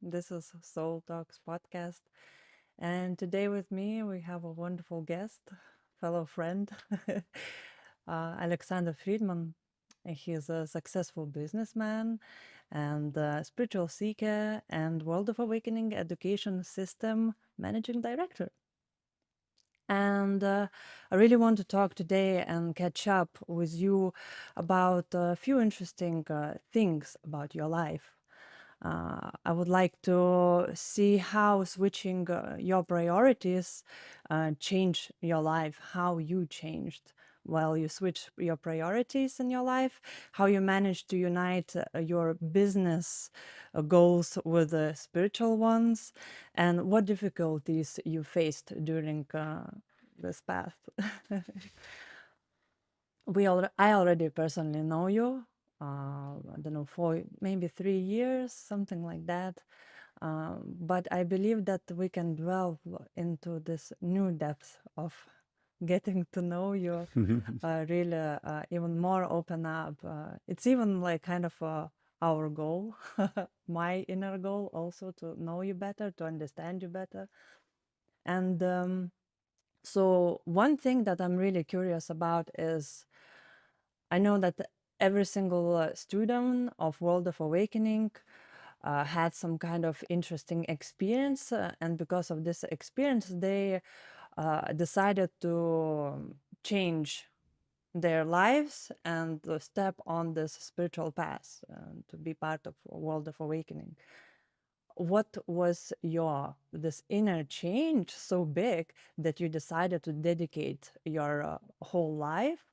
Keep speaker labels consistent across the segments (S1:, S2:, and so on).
S1: This is Soul Talks podcast. And today with me, we have a wonderful guest, fellow friend, Alexander Friedman. He is a successful businessman and spiritual seeker and World of Awakening education system managing director. And I really want to talk today and catch up with you about a few interesting things about your life. I would like to see how switching your priorities change your life, how you changed while you switch your priorities in your life, how you managed to unite your business goals with the spiritual ones, and what difficulties you faced during this path. I already personally know you. I don't know, for maybe 3 years, something like that. But I believe that we can delve into this new depth of getting to know you, really even more open up. It's even like kind of our goal, my inner goal also to know you better, to understand you better. And so, one thing that I'm really curious about is I know that every single student of World of Awakening had some kind of interesting experience, and because of this experience, they decided to change their lives and to step on this spiritual path to be part of World of Awakening. What was your this inner change so big that you decided to dedicate your whole life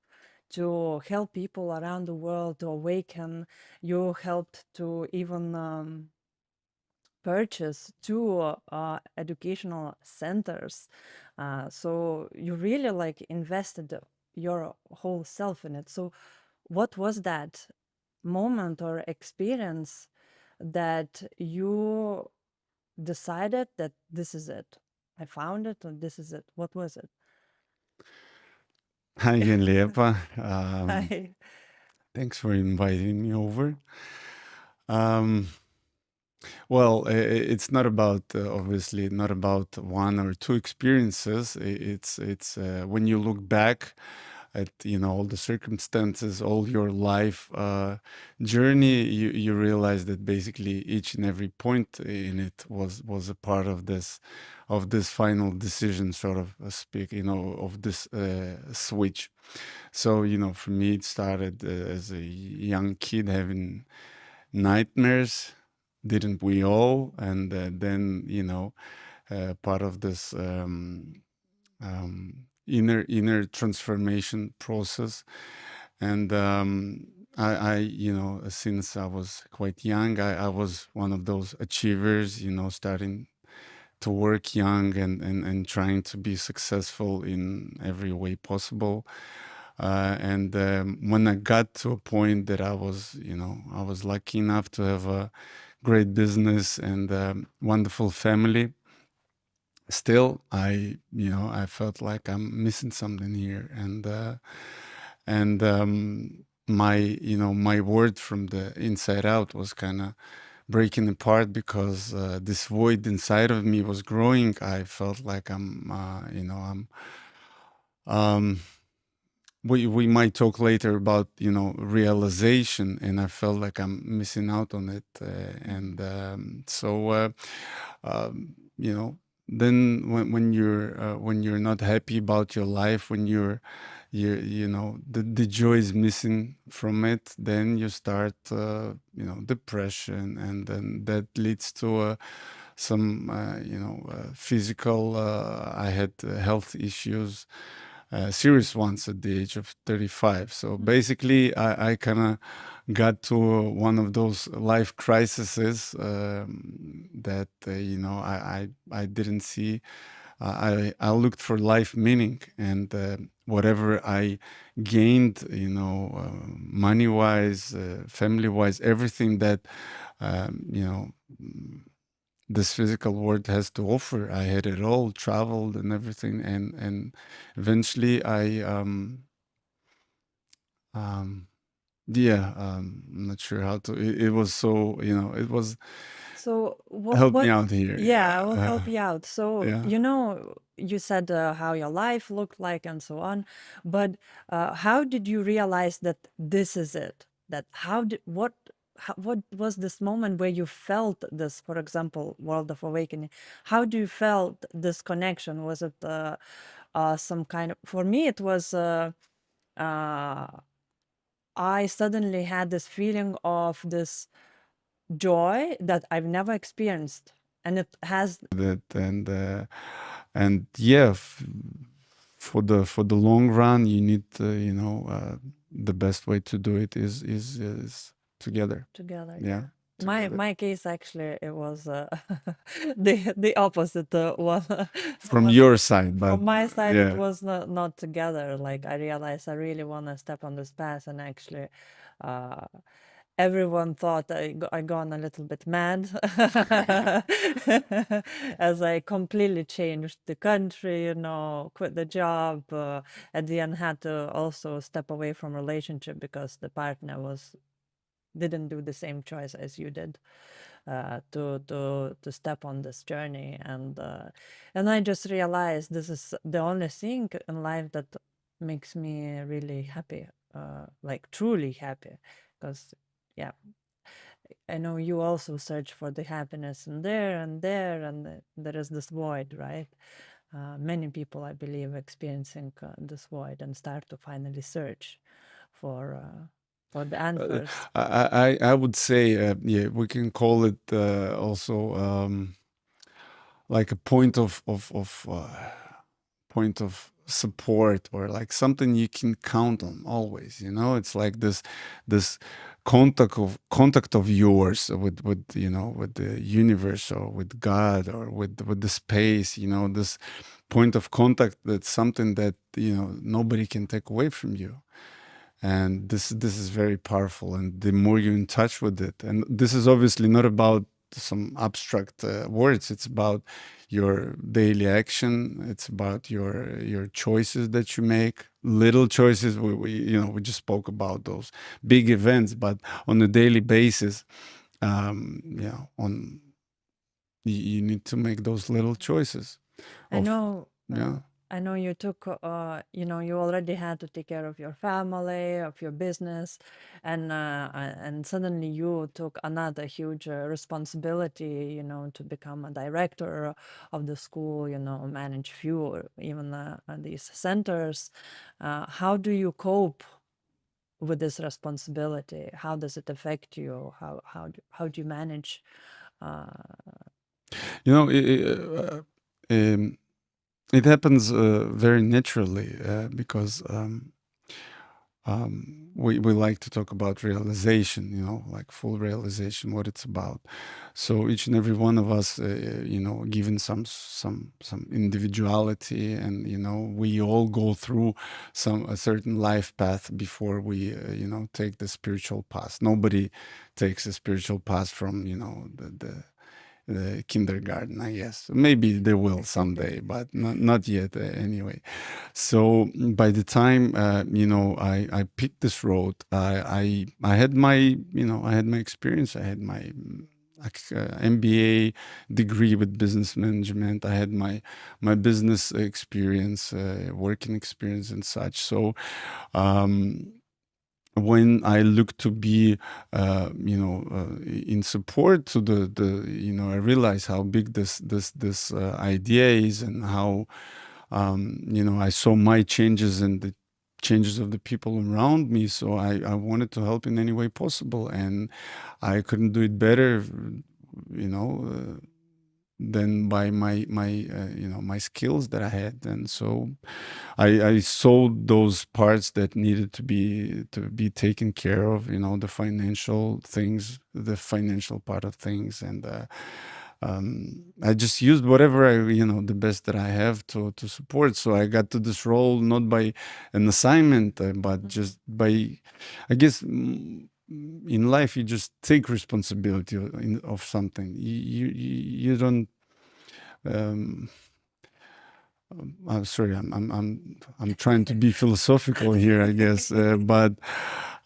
S1: to help people around the world to awaken? You helped to even purchase two educational centers. So you really like invested your whole self in it. So what was that moment or experience that you decided that this is it? I found it, or this is it. What was it?
S2: Hi again, Lepa.
S1: I
S2: Thanks for inviting me over. Um, well, it's not about obviously not about one or two experiences. It's when you look back at all the circumstances, all your life journey, you realize that basically each and every point in it was a part of this final decision, sort of speak, of this switch. So, for me, it started as a young kid having nightmares. Didn't we all? And then, part of this inner transformation process. And since I was quite young, I was one of those achievers, starting to work young and trying to be successful in every way possible. And when I got to a point that I was lucky enough to have a great business and wonderful family, still, I felt like I'm missing something here. And my word from the inside out was kind of breaking apart because this void inside of me was growing. I felt like um, we might talk later about realization, and I felt like I'm missing out on it, and so you know then when you're not happy about your life, when the joy is missing from it, then you start depression, and then that leads to some physical, I had health issues, serious ones at the age of 35. So basically, I kind of got to one of those life crises that I didn't see. I looked for life meaning, and whatever I gained, money wise, family wise, everything that this physical world has to offer. I had it all, traveled and everything, and eventually yeah, I'm not sure how to. It was so, it was
S1: So
S2: Help me
S1: what?
S2: out here.
S1: Yeah, I
S2: Yeah.
S1: will help you out. So,
S2: Yeah.
S1: you said how your life looked like and so on, but how did you realize that this is it? That how did what was this moment where you felt this, for example, world of awakening? How do you felt this connection? Was it some kind of, for me, it was uh, I suddenly had this feeling of this joy that I've never experienced. And it has,
S2: That and yeah, for the long run, you need the best way to do it is together.
S1: together,
S2: Yeah,
S1: yeah.
S2: together.
S1: My case actually, it was the opposite one.
S2: From
S1: Was
S2: your side, but
S1: from my side, it
S2: yeah.
S1: was not together. Like I realized I really want to step on this path, and actually, uh, everyone thought I gone a little bit mad as I completely changed the country, quit the job. At the end, had to also step away from relationship because the partner didn't do the same choice as you did, to step on this journey. And I just realized this is the only thing in life that makes me really happy, like truly happy, because yeah, I know you also search for the happiness in there and there, and there is this void, right? Many people, I believe, experiencing this void and start to finally search for uh, for the
S2: Uh,
S1: answers.
S2: I would say, yeah, we can call it also like a point of support, or like something you can count on always. It's like this contact of yours with the universe, or with God, or with the space. This point of contact, that's something that nobody can take away from you. And this is very powerful, and the more you're in touch with it, and this is obviously not about some abstract words. It's about your daily action. It's about your choices that you make, little choices. We just spoke about those big events, but on a daily basis, on you need to make those little choices
S1: I
S2: of
S1: know,
S2: yeah.
S1: I know you took, you already had to take care of your family, of your business, and suddenly you took another huge responsibility, to become a director of the school, manage few or even these centers. How do you cope with this responsibility? How does it affect you? How do you manage? Uh,
S2: you know it, um, it happens very naturally, because we like to talk about realization, like full realization, what it's about. So each and every one of us, given some individuality, and we all go through a certain life path before we take the spiritual path. Nobody takes a spiritual path from the kindergarten, I guess. Maybe they will someday, but not yet, anyway. So by the time I picked this road, I had my I had my experience. I had my MBA degree with business management. I had my business experience, working experience, and such. So um, when I look to be, in support to I realize how big this idea is, and how, I saw my changes and the changes of the people around me. So I wanted to help in any way possible, and I couldn't do it better, you know. Than by my skills that I had. And so I sold those parts that needed to be taken care of, the financial things, the financial part of things. And I just used whatever the best that I have to support. So I got to this role not by an assignment, but just by, I guess, in life you just take responsibility of something. You don't. Um, I'm sorry, I'm trying to be philosophical here, I guess, but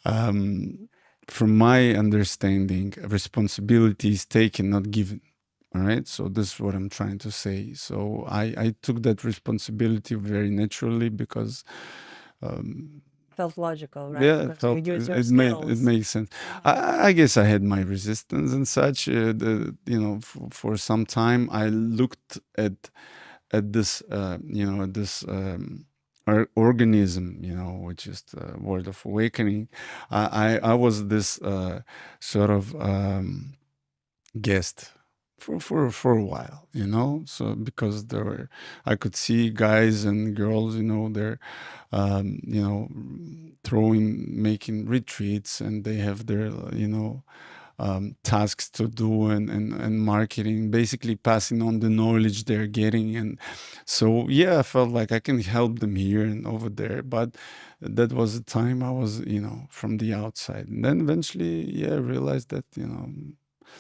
S2: um, from my understanding, responsibility is taken, not given. All right. So this is what I'm trying to say. So I took that responsibility very naturally because
S1: Felt logical, right?
S2: yeah, it
S1: Because you
S2: felt
S1: use your
S2: it
S1: skills.
S2: makes sense. I guess I had my resistance and such. For some time I looked at this at this organism, which is the word of awakening. I was this sort of guest for a while, so because there were, I could see guys and girls, they're making retreats, and they have their tasks to do, and marketing, basically passing on the knowledge they're getting. And so yeah, I felt like I can help them here and over there, but that was the time I was from the outside. And then eventually, yeah, I realized that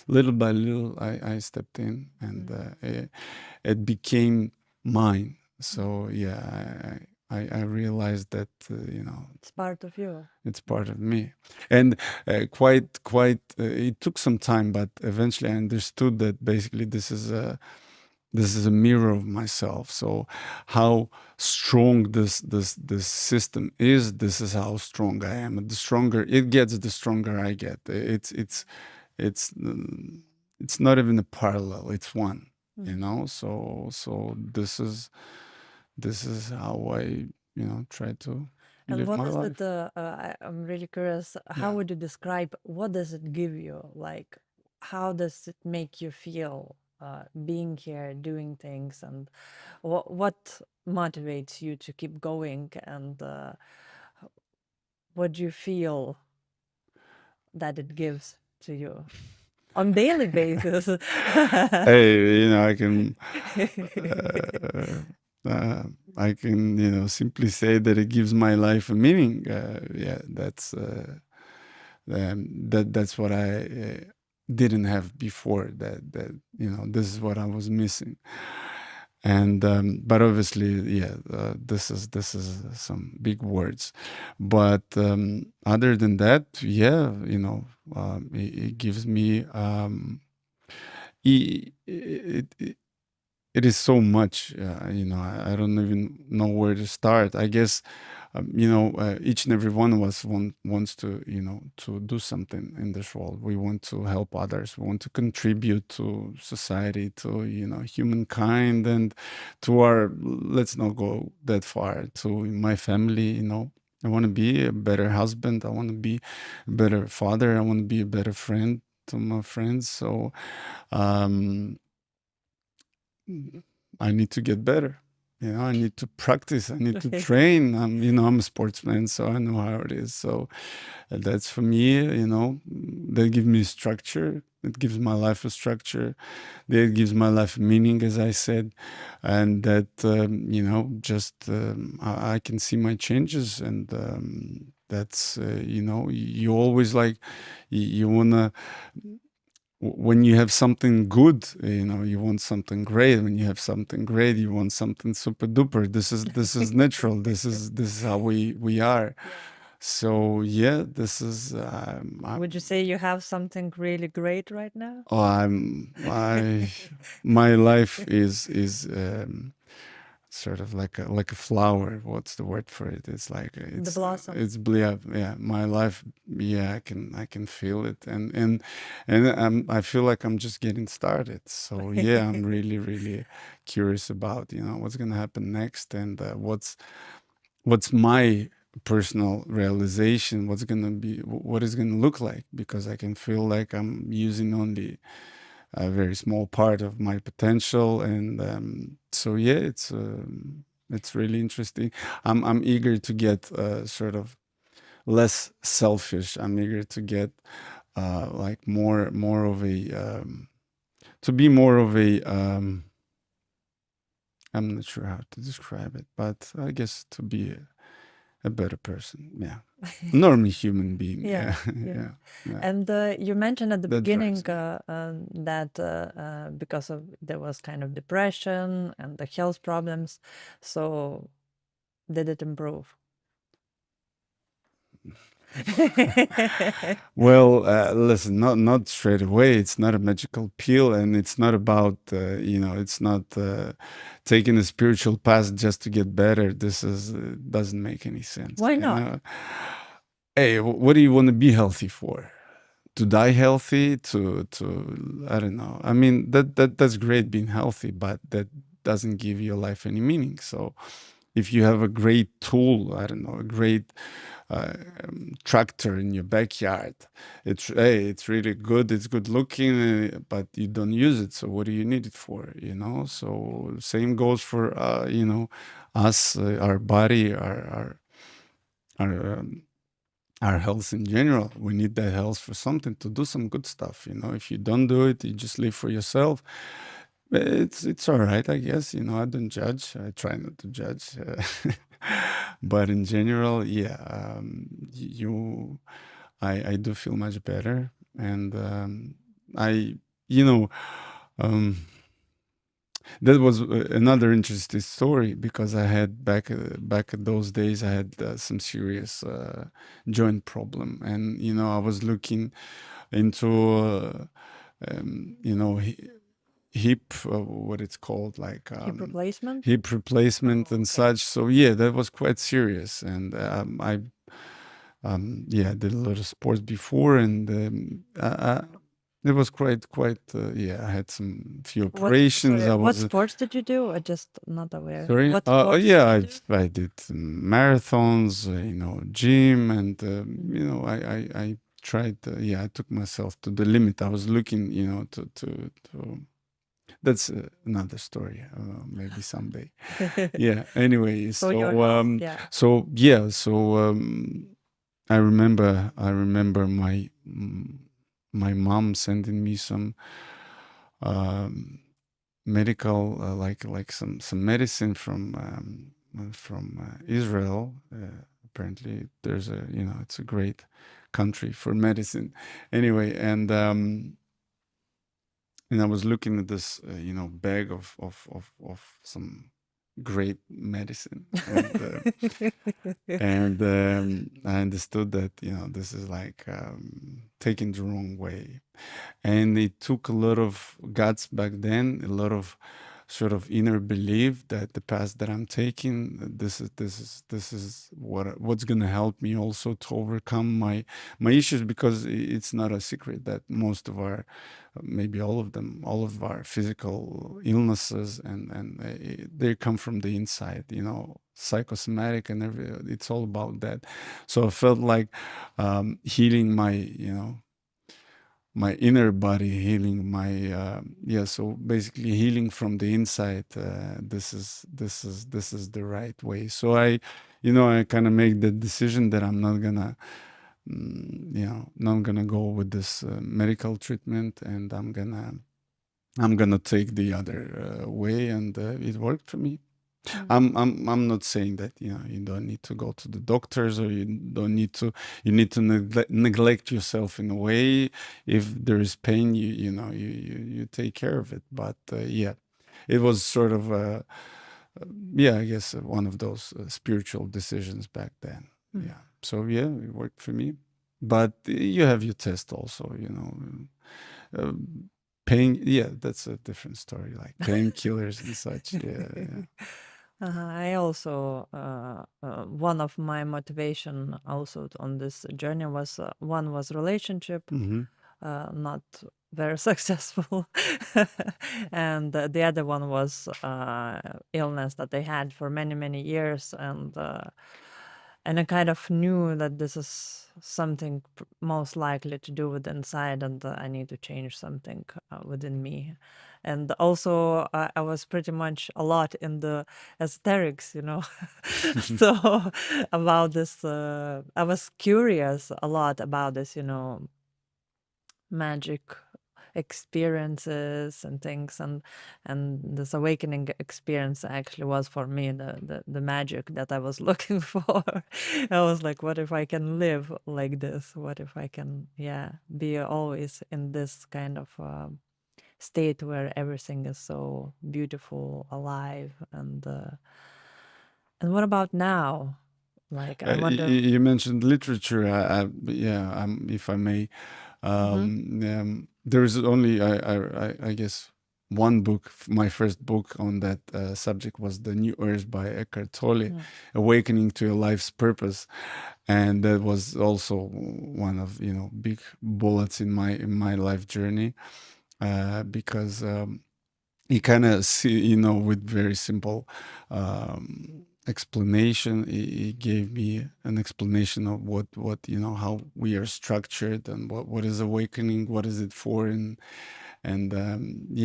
S2: little by little I stepped in, and it became mine. So yeah, I realized that
S1: It's part of you.
S2: it's part of me. And quite it took some time, but eventually I understood that basically this is a mirror of myself. So how strong this system is, this is how strong I am. And the stronger it gets, the stronger I get. It's not even a parallel, it's one. So this is how I try to
S1: And
S2: live
S1: what
S2: my
S1: is it?
S2: life.
S1: I'm really curious. How
S2: Yeah.
S1: would you describe what does it give you? Like, how does it make you feel being here, doing things, and what motivates you to keep going? And what do you feel that it gives to you on daily basis?
S2: Hey, uh, I can simply say that it gives my life a meaning. Yeah, that's what I didn't have before. That this is what I was missing. And but obviously, yeah, this is some big words. But other than that, yeah, it gives me it is so much. I don't even know where to start. I guess each and every one of us wants to to do something in this world. We want to help others. We want to contribute to society, to humankind, and to our, let's not go that far, to my family. I want to be a better husband. I want to be a better father. I want to be a better friend to my friends. So um I need to get better. I need to practice. I need to train. I'm a sportsman, so I know how it is. So that's for me. That gives me structure. It gives my life a structure. That gives my life meaning, as I said, and that just I can see my changes, and that's you always like you wanna when you have something good, you want something great. When you have something great, you want something super duper. This is natural. This is how we are. So yeah, this is
S1: Would you say you have something really great right now?
S2: my life is sort of like a flower. What's the word for it? It's like
S1: The
S2: it's
S1: blossom.
S2: it's yeah, my life. Yeah, I can feel it, and I feel like I'm just getting started. So yeah, I'm really really curious about what's gonna happen next, and what's my personal realization, what's gonna be, what is gonna look like, because I can feel like I'm using only a very small part of my potential. And so yeah, it's really interesting. I'm eager to get sort of less selfish. I'm eager to get like more of a to be more of a I'm not sure how to describe it, but I guess to be a better person. Yeah, normal human being.
S1: Yeah,
S2: Yeah.
S1: yeah.
S2: Yeah, yeah,
S1: And you mentioned at the
S2: that
S1: beginning
S2: drives me.
S1: that because of there was kind of depression and the health problems, so did it improve?
S2: Well, listen, not straight away. It's not a magical pill, and it's not about it's not taking a spiritual path just to get better. This is doesn't make any sense.
S1: Why
S2: You
S1: not?
S2: know, hey, what do you want to be healthy for? To die healthy? To I don't know. I mean, that's great being healthy, but that doesn't give your life any meaning. So, if you have a great tool, I don't know, a great uh, tractor in your backyard. It's really good. It's good looking, but you don't use it. So what do you need it for? So same goes for us, our body, our our health in general. We need that health for something to do some good stuff. If you don't do it, you just live for yourself. It's all right, I guess. I don't judge. I try not to judge. But in general, yeah, I do feel much better, and I, you know, um, that was another interesting story because I had back in those days I had some serious joint problem, and I was looking into hip what it's called, like
S1: Hip replacement?
S2: hip replacement
S1: Oh,
S2: and
S1: okay.
S2: such. So yeah, that was quite serious, and I yeah, did a lot of sports before, and it was quite yeah. I had some few operations.
S1: Sorry,
S2: I
S1: what
S2: was
S1: sports did you do? I just not aware.
S2: sorry.
S1: What sports
S2: Yeah,
S1: did you do?
S2: I did marathons, gym, and
S1: Mm.
S2: I tried. Yeah, I took myself to the limit. I was looking, to. That's another story. Maybe someday. Yeah. Anyway,
S1: So your health, yeah.
S2: so yeah, so I remember my mom sending me some um, medical like some medicine from Israel. Apparently, there's it's a great country for medicine. Anyway, and I was looking at this bag of some great medicine, and I understood that this is like taken the wrong way, and it took a lot of guts back then, a lot of sort of inner belief that the path that I'm taking, this is what's going to help me also to overcome my issues, because it's not a secret that most of our, maybe all of them, all of our physical illnesses and they come from the inside, psychosomatic, and it's all about that. So I felt like healing my inner body, healing my yeah, so basically healing from the inside. This is the right way. So I kind of make the decision that I'm not gonna not gonna go with this medical treatment, and I'm gonna take the other way, and it worked for me.
S1: Mm.
S2: I'm not saying that you don't need to go to the doctors, or you need to neglect yourself in a way. If there is pain, you take care of it. But yeah, it was sort of yeah, I guess one of those spiritual decisions back then.
S1: Mm.
S2: Yeah, so yeah, it worked for me. But you have your test also, uh, pain. Yeah, that's a different story, like painkillers and such. Yeah, yeah.
S1: I also one of my motivation also on this journey was one was relationship,
S2: Mhm.
S1: not very successful, and the other one was illness that they had for many years, and I kind of knew that this is something most likely to do with inside, and I need to change something within me. And also, I was pretty much a lot in the aesthetics, so about this, I was curious a lot about this, magic experiences and things, and this awakening experience actually was for me the magic that I was looking for. I was like, what if I can live like this? What if I can, yeah, be always in this kind of state where everything is so beautiful, alive, and what about now? Like, I wonder.
S2: You mentioned literature. Yeah, if I may,
S1: Mm-hmm.
S2: there's only I guess one book. My first book on that subject was The New Earth by Eckhart Tolle,
S1: Mm.
S2: Awakening to Your Life's Purpose, and that was also one of big bullets in my life journey, because you kind of see, with very simple explanation. He gave me an explanation of what how we are structured, and what is awakening, what is it for, and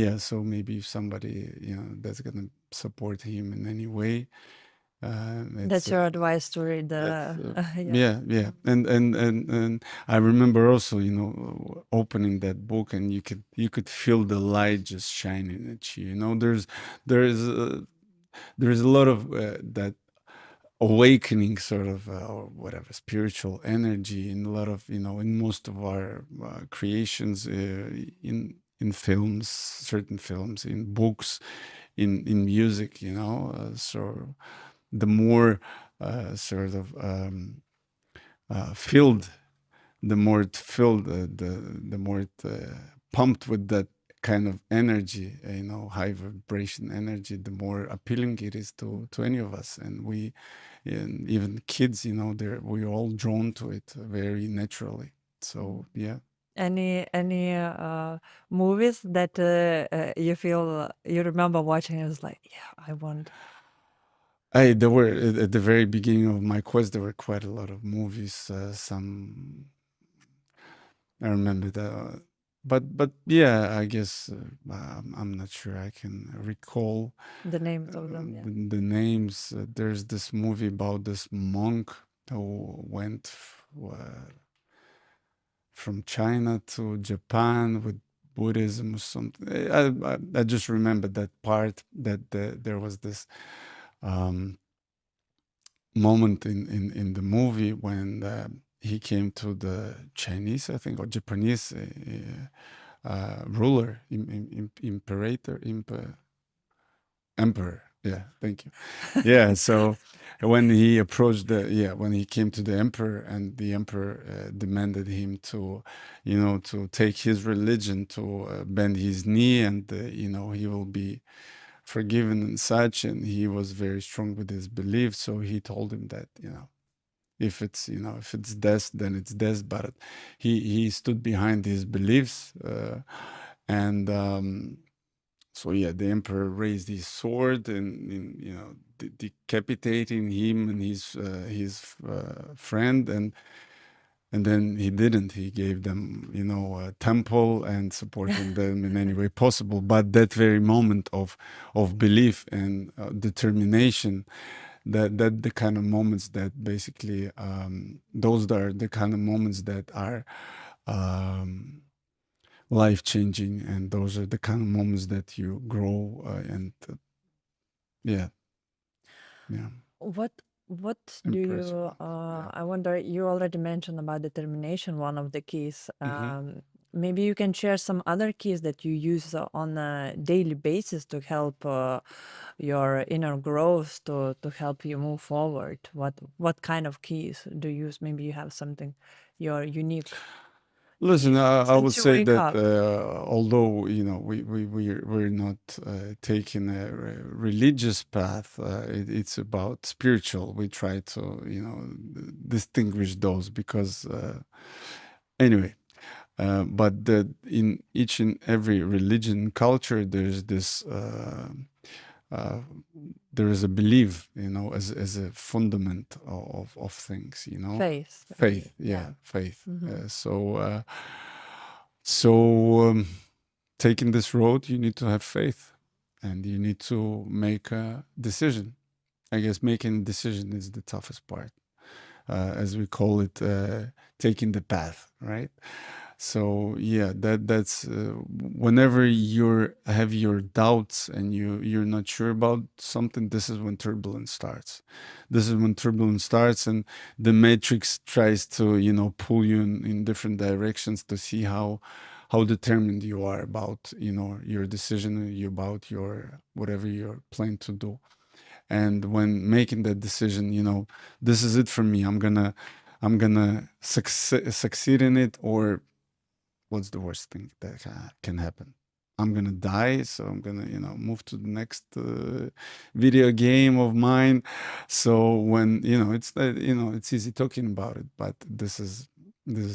S2: yeah. So maybe if somebody that's gonna support him in any way, it's
S1: That's your advice to read
S2: that's
S1: the. Yeah.
S2: yeah, yeah. And I remember also, opening that book, and you could feel the light just shining at you. There's a lot of that awakening sort of, or whatever, spiritual energy in a lot of, in most of our creations, in films, certain films, in books, in music. So the more sort of filled, the more it filled, the more it pumped with that kind of energy, high vibration energy, the more appealing it is to any of us. And and even kids, we're all drawn to it very naturally. So yeah.
S1: Any movies that you feel you remember watching? It was like, yeah, I want
S2: There were at the very beginning of my quest. There were quite a lot of movies. Some I remember that, but yeah, I guess I'm not sure I can recall
S1: the names of them. Yeah,
S2: the names. There's this movie about this monk who went from China to Japan with Buddhism or something. I just remember that part, that there was this um, moment in the movie when he came to the Chinese, I think, or Japanese ruler, imperator, emperor. Yeah, thank you. Yeah, so when he approached when he came to the emperor, and the emperor demanded him to, to take his religion, to bend his knee, and he will be forgiven and such. And he was very strong with his belief, so he told him that, if it's death, then it's death. But he stood behind his beliefs, and so yeah, the emperor raised his sword, and decapitating him and his friend. And then he didn't. He gave them, a temple, and supporting them in any way possible. But that very moment of belief and determination, that the kind of moments that basically, those are the kind of moments that are um, life changing, and those are the kind of moments that you grow, and yeah, yeah,
S1: what what do
S2: impressed
S1: you?
S2: with. Yeah.
S1: I wonder. You already mentioned about determination, one of the keys.
S2: Hmm.
S1: Maybe you can share some other keys that you use on a daily basis to help your inner growth, to help you move forward. What kind of keys do you use? Maybe you have something your unique
S2: Listen, I would
S1: since you
S2: say
S1: wake
S2: that,
S1: up.
S2: although we're not taking a religious path, it's about spiritual. We try to distinguish those, because anyway. But in each and every religion culture, there's this. Uh, there is a belief, as a fundament of things,
S1: Faith,
S2: faith.
S1: yeah.
S2: Yeah, faith.
S1: Hmm.
S2: So taking this road, you need to have faith, and you need to make a decision. I guess making a decision is the toughest part, as we call it, taking the path, right? So yeah, that's whenever you have your doubts, and you're not sure about something, this is when turbulence starts. This is when turbulence starts, and the matrix tries to pull you in different directions, to see how determined you are about your decision, about your whatever you're planning to do. And when making that decision, this is it for me. I'm gonna succeed in it, or what's the worst thing that can happen? I'm gonna die, so I'm gonna, move to the next video game of mine. So when it's easy talking about it, but this is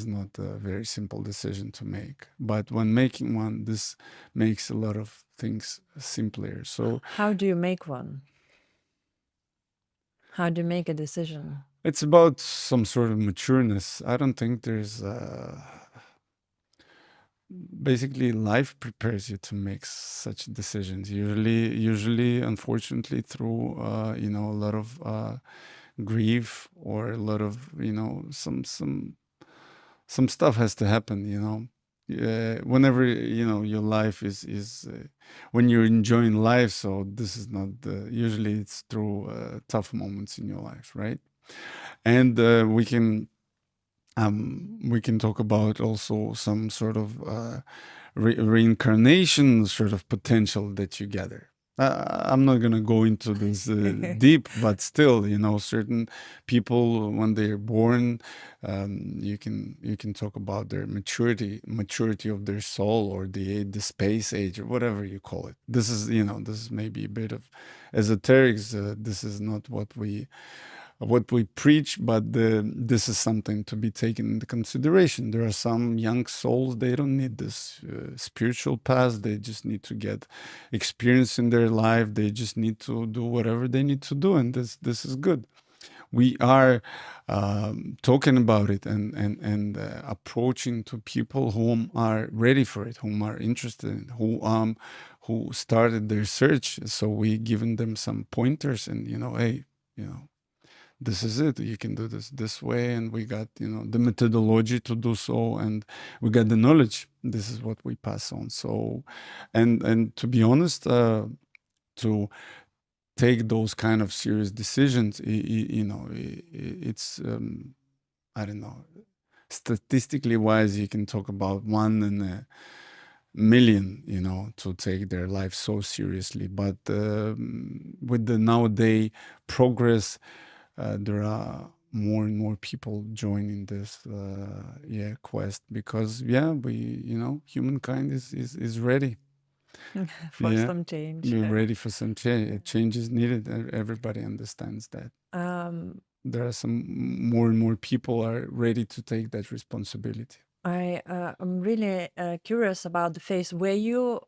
S2: not a very simple decision to make. But when making one, this makes a lot of things simpler. So
S1: How do you make one? How do you make a decision?
S2: it's about some sort of matureness. I don't think there's basically life prepares you to make such decisions. Usually, unfortunately, through a lot of grief, or a lot of some stuff has to happen. Whenever your life is when you're enjoying life. So this is not usually it's through tough moments in your life, right? And we can talk about also some sort of reincarnation sort of potential that you gather. I'm not gonna go into this deep, but still, certain people when they're born, you can talk about their maturity of their soul, or the space age, or whatever you call it. This is maybe a bit of esoterics. This is not what we preach, but this is something to be taken into consideration. There are some young souls, they don't need this spiritual path. They just need to get experience in their life. They just need to do whatever they need to do, and this is good. We are talking about it, and approaching to people whom are ready for it, whom are interested in, who started their search. So we given them some pointers, and hey, this is it. You can do this way, and we got the methodology to do so, and we got the knowledge. This is what we pass on. So, and to be honest, to take those kind of serious decisions, it's I don't know. Statistically wise, you can talk about 1 in a million, to take their life so seriously. But with the nowadays progress, there are more and more people joining this quest, because humankind is ready.
S1: For
S2: Yeah,
S1: some change.
S2: we're ready for some change. Change is needed. Everybody understands that.
S1: Um,
S2: There are some more and more people are ready to take that responsibility.
S1: I'm really curious about the faith. Were you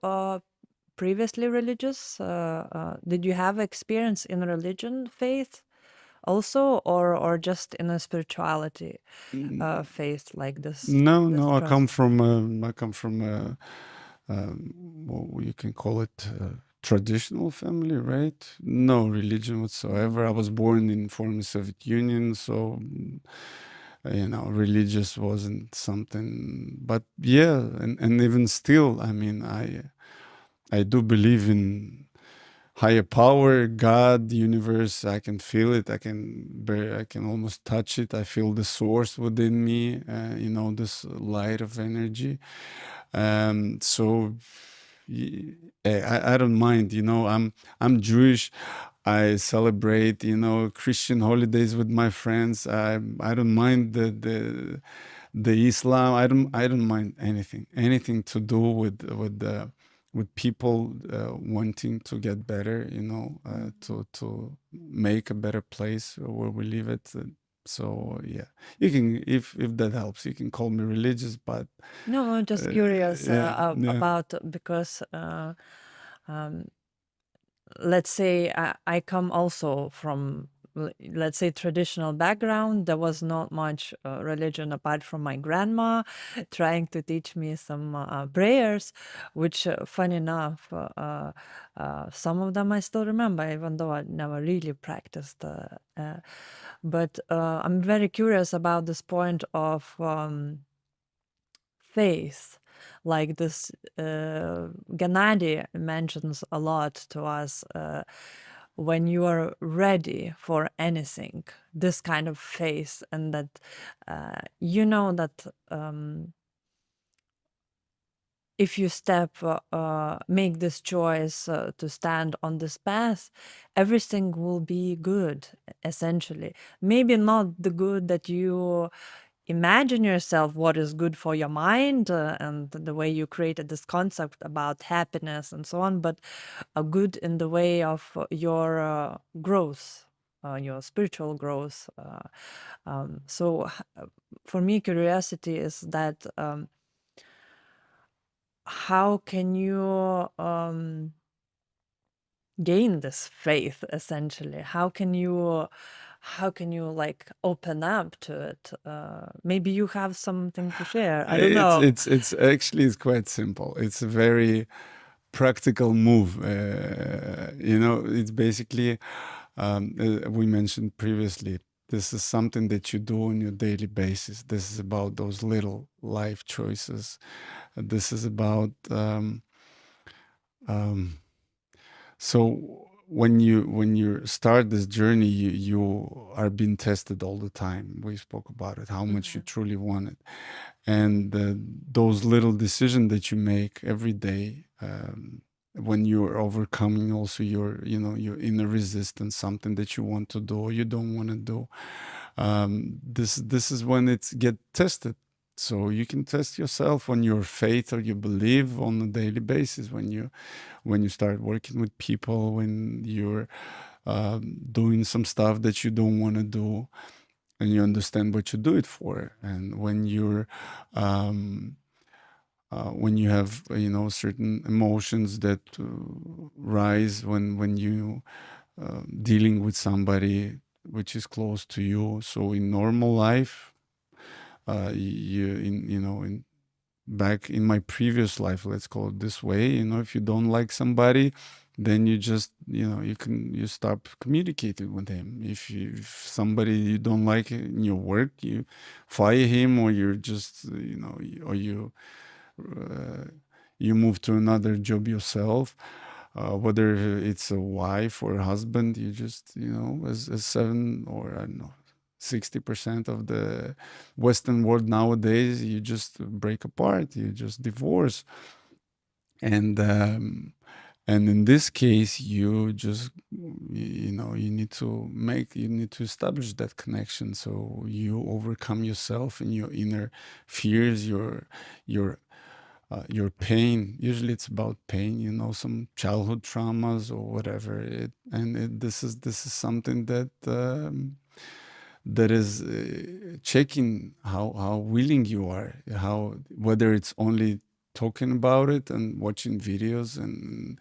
S1: previously religious? Did you have experience in religion, faith, also, or just in a spirituality
S2: Mm,
S1: faith like this?
S2: No,
S1: This
S2: no, I come
S1: trust.
S2: from what you can call it, traditional family, right? No religion whatsoever. I was born in former Soviet Union, so religious wasn't something. But yeah, and even still, I mean, I do believe in higher power, God, the universe. I can feel it. I can almost touch it. I feel the source within me. This light of energy. So I don't mind. I'm Jewish. I celebrate Christian holidays with my friends. I don't mind the Islam. I don't mind anything to do with people wanting to get better. To make a better place where we live it. So yeah, you can, if that helps, you can call me religious, but
S1: No, I'm just
S2: uh,
S1: curious
S2: yeah, yeah.
S1: about, because um, let's say I come also from, let's say, traditional background. There was not much religion apart from my grandma trying to teach me some prayers, which, funny enough, some of them I still remember, even though I never really practiced. But I'm very curious about this point of faith. Like this, Gennady mentions a lot to us, when you are ready for anything, this kind of faith, and that that if you make this choice to stand on this path, everything will be good, essentially. Maybe not the good that you imagine yourself, what is good for your mind, and the way you created this concept about happiness and so on, but a good in the way of your growth, your spiritual growth. For me, curiosity is that, how can you gain this faith, essentially? How can you like open up to it? Maybe you have something to share. I don't know.
S2: It's actually it's quite simple. It's a very practical move. It's basically we mentioned previously. This is something that you do on your daily basis. This is about those little life choices. This is about um, so when you start this journey, you are being tested all the time. We spoke about it, how much you
S1: Mhm.
S2: truly want it, and those little decisions that you make every day, when you're overcoming also your inner resistance, something that you want to do or you don't want to do, this is when it's get tested. So you can test yourself on your faith or your belief on a daily basis when you start working with people, when you're doing some stuff that you don't want to do, and you understand what you do it for, and when you have certain emotions that rise when you dealing with somebody which is close to you. So in normal life, you in you know in back in my previous life, let's call it this way, if you don't like somebody, then you just you stop communicating with him. If somebody you don't like in your work, you fire him, or you're just or uh, you move to another job yourself. Whether it's a wife or a husband, you just as seven, or I don't know, 60% of the Western world nowadays, you just break apart, you just divorce. And in this case, you just you need to establish that connection, so you overcome yourself and your inner fears, your pain. Usually it's about pain, some childhood traumas or whatever. This is something that is checking how willing you are, how whether it's only talking about it and watching videos, and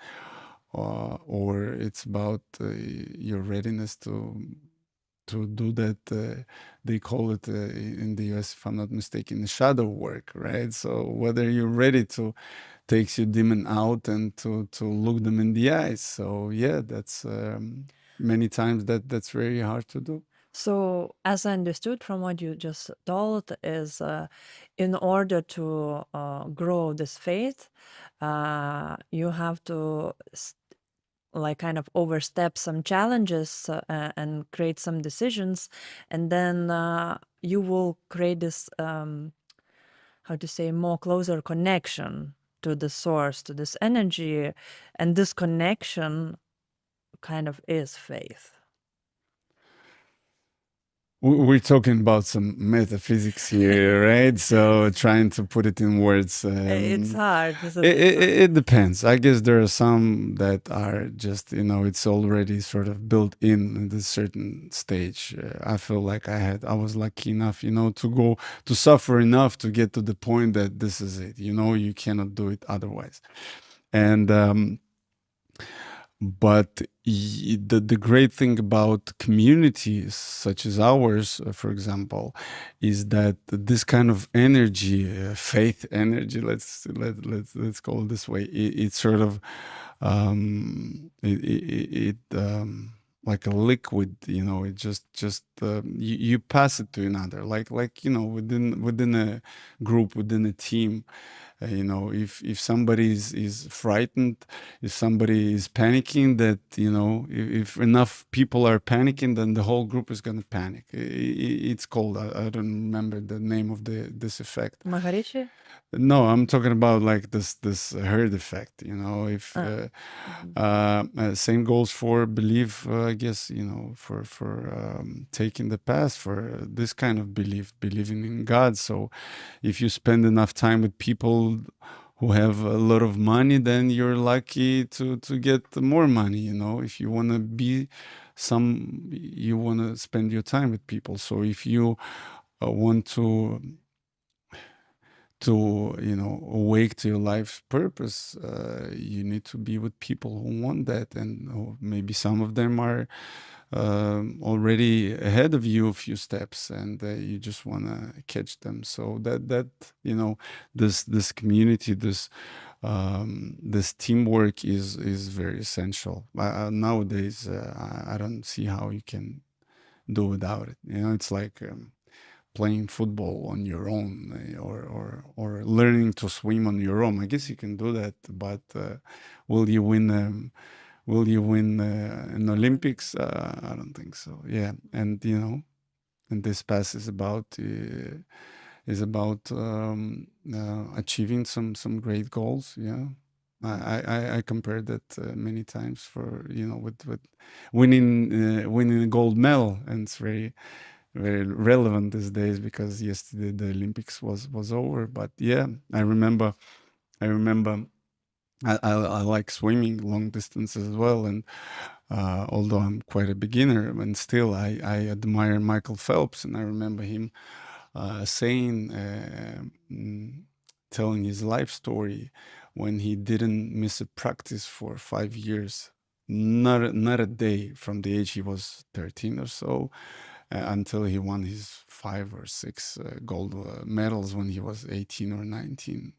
S2: or it's about your readiness to do that. They call it in the US, if I'm not mistaken, the shadow work, right? So whether you're ready to takes your demon out and to look them in the eyes. So yeah, that's many times that's very hard to do.
S1: So, as I understood from what you just told, is in order to grow this faith, you have to like kind of overstep some challenges and create some decisions, and then you will create this, how to say, more closer connection to the source, to this energy, and this connection kind of is faith.
S2: We're talking about some metaphysics here, right? So trying to put it in words,
S1: It's hard, isn't
S2: it,
S1: it?
S2: it, it depends. I guess there are some that are just, it's already sort of built in this certain stage. I feel like I was lucky enough, to suffer enough to get to the point that this is it. You cannot do it otherwise. And but the great thing about communities such as ours, for example, is that this kind of energy, faith energy, let's call it this way, it's sort of like a liquid, it just you pass it to another, like within a group, within a team. If somebody is frightened, if somebody is panicking, that if enough people are panicking, then the whole group is going to panic. It's called, I don't remember the name of this effect.
S1: Maharishi?
S2: No, I'm talking about like this herd effect. If
S1: Ah, mhm.
S2: same goes for belief, I guess, for taking the path, for this kind of believing in God. So if you spend enough time with people who have a lot of money, then you're lucky to get more money. If you want to be you want to spend your time with people. So if you want to awake to your life's purpose, you need to be with people who want that, and maybe some of them are already ahead of you a few steps, and you just want to catch them. So that this community, this teamwork is very essential. Nowadays, I don't see how you can do without it. It's like playing football on your own, or learning to swim on your own. I guess you can do that, but will you win? Will you win an Olympics? I don't think so. Yeah, and this pass is about achieving some great goals. Yeah. I compared that many times for with winning a gold medal, and it's very relevant these days because yesterday the Olympics was over. But yeah, I remember I like swimming long distance as well, and although I'm quite a beginner, and still I admire Michael Phelps, and I remember him saying, telling his life story when he didn't miss a practice for 5 years, not a day from the age he was 13 or so, until he won his 5 or 6 gold medals when he was 18 or 19.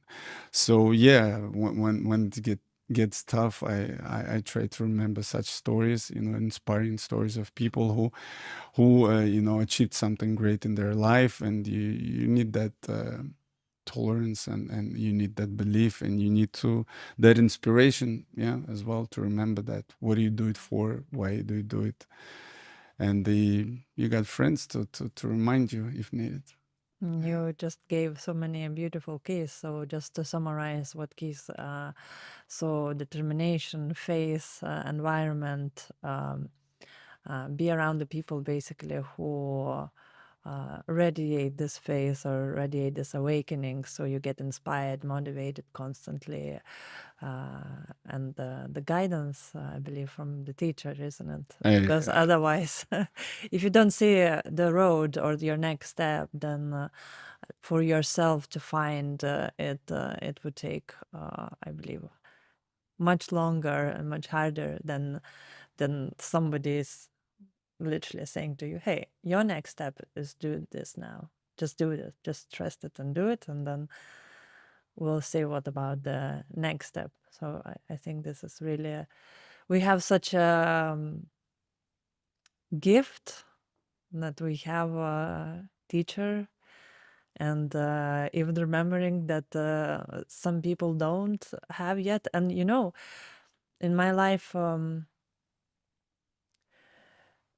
S2: So yeah, when it gets tough, I try to remember such stories, inspiring stories of people who achieved something great in their life, and you need that tolerance, and you need that belief, and you need that inspiration, yeah, as well, to remember that what do you do it for, why do you do it, and you got friends to remind you if needed.
S1: You just gave so many beautiful keys. So just to summarize what keys, so determination, faith, environment, be around the people basically who radiate this faith or radiate this awakening, so you get inspired, motivated constantly, and the guidance, I believe, from the teacher, isn't it? Because
S2: I,
S1: otherwise, if you don't see the road or your next step, then for yourself to find it would take, I believe, much longer and much harder than somebody's literally saying to you, hey, your next step is do this now. Just do it. Just trust it and do it. And then we'll see what about the next step. So I think this is really, we have such a gift that we have a teacher, and even remembering that some people don't have yet. And, in my life,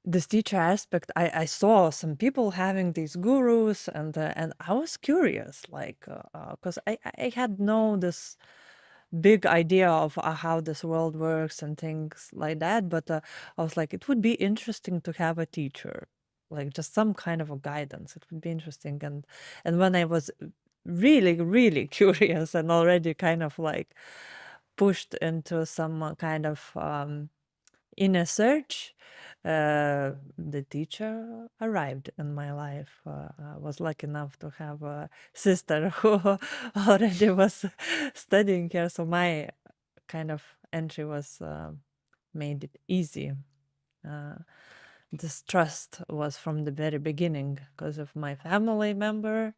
S1: this teacher aspect, I saw some people having these gurus, and I was curious, like, because I had no this big idea of how this world works and things like that. But I was like, it would be interesting to have a teacher, like just some kind of a guidance. It would be interesting. And when I was really, really curious and already kind of like pushed into some kind of inner search, the teacher arrived in my life. I was lucky enough to have a sister who already was studying here, so my kind of entry was made it easy. Uh, this trust was from the very beginning because of my family member,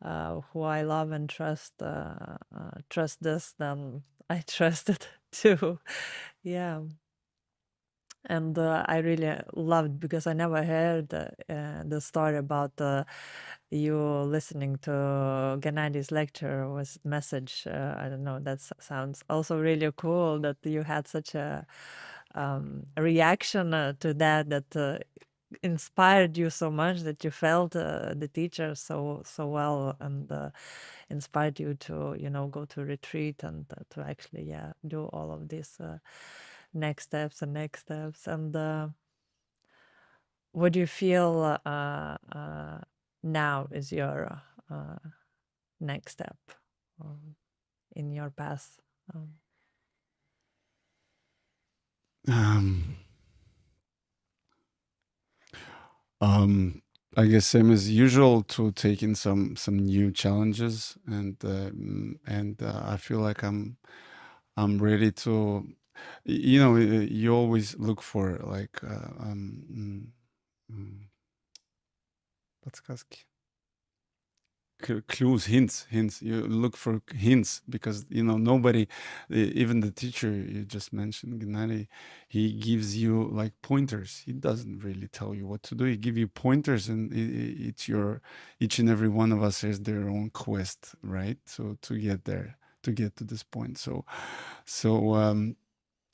S1: who I love and trust this, then I trusted too. Yeah. And I really loved, because I never heard the story about you listening to Gennadi's lecture was message. I don't know. That sounds also really cool that you had such a reaction to that, that inspired you so much that you felt the teacher so well, and inspired you to, go to retreat, and to actually, yeah, do all of these next steps. And what do you feel now is your next step um, in your path? Um,
S2: Um, um, I guess same as usual to take in some new challenges, and I feel like I'm ready to. You always look for like подсказки. Clues, hints. You look for hints because nobody, even the teacher you just mentioned, Gennady, he gives you like pointers. He doesn't really tell you what to do. He give you pointers, and it's your each and every one of us has their own quest, right? So to get there, to get to this point. So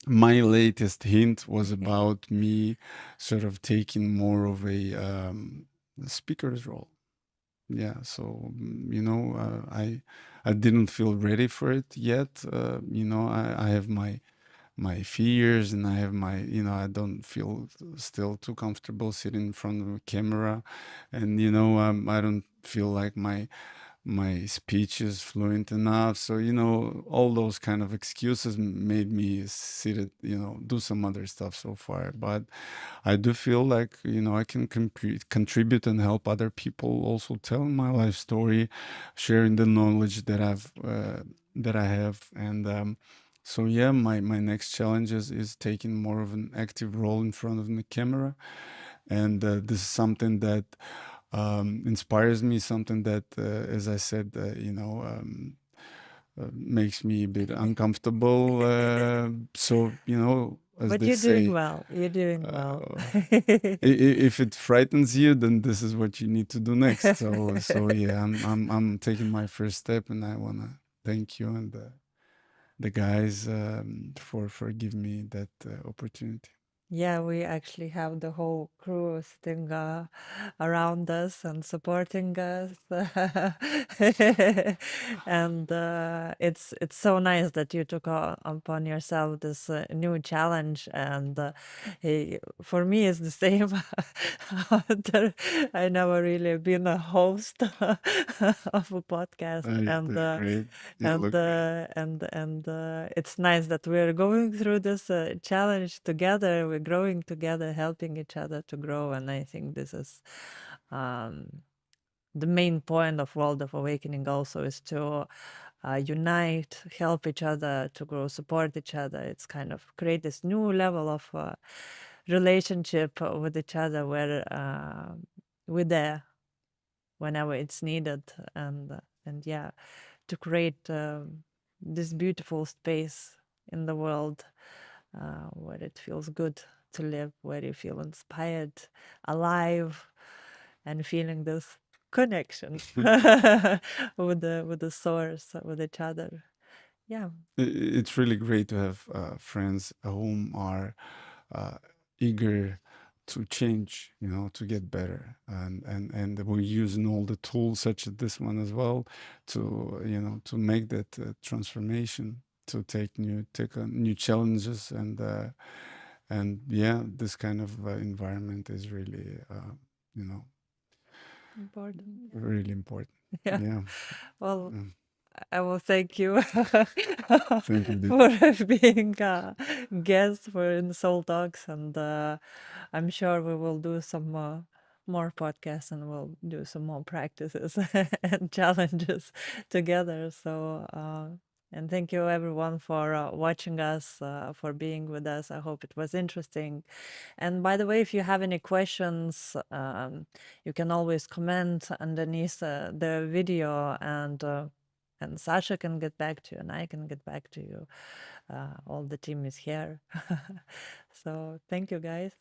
S2: my latest hint was about me sort of taking more of a speaker's role. Yeah, so I didn't feel ready for it yet. I have my fears, and I have my I don't feel still too comfortable sitting in front of a camera, and I don't feel like my speech is fluent enough. So all those kind of excuses made me sit it, do some other stuff so far. But I do feel like I can contribute and help other people, also telling my life story, sharing the knowledge that I have. And so yeah, my next challenge is taking more of an active role in front of the camera, and this is something that inspires me, something that, as I said, makes me a bit uncomfortable. So as
S1: but
S2: they
S1: you're doing
S2: say,
S1: well. You're doing well.
S2: uh, if it frightens you, then this is what you need to do next. So yeah, I'm taking my first step, and I wanna thank you and the guys for giving me that opportunity.
S1: Yeah, we actually have the whole crew sitting around us and supporting us, and it's so nice that you took upon yourself this new challenge. And for me, it's the same. I never really been a host of a podcast,
S2: You did great. You look great.
S1: it's nice that we're going through this challenge together. We're growing together, helping each other to grow, and I think this is um, the main point of World of Awakening. Also, is to unite, help each other to grow, support each other. It's kind of create this new level of relationship with each other, where we're there whenever it's needed, and yeah, to create this beautiful space in the world where it feels good to live, where you feel inspired, alive, and feeling this connection with the source, with each other. Yeah,
S2: It's really great to have friends whom are uh, eager to change, to get better, and we're using all the tools such as this one as well to to make that transformation, to take on new challenges, and yeah, this kind of environment is really you know
S1: important.
S2: really important.
S1: Yeah.
S2: Yeah.
S1: Well,
S2: Mm.
S1: I will thank you
S2: Thank you, Dita.
S1: for being a guest for in Soul Talks, and I'm sure we will do some more podcasts, and we'll do some more practices and challenges together. So, and thank you everyone for watching us, for being with us. I hope it was interesting. And by the way, if you have any questions, you can always comment underneath the video, and and Sasha can get back to you, and I can get back to you. All the team is here. So thank you, guys.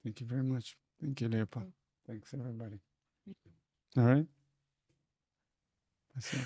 S2: Thank you very much. Thank you, Leopold. Thanks, everybody. All right. That's it.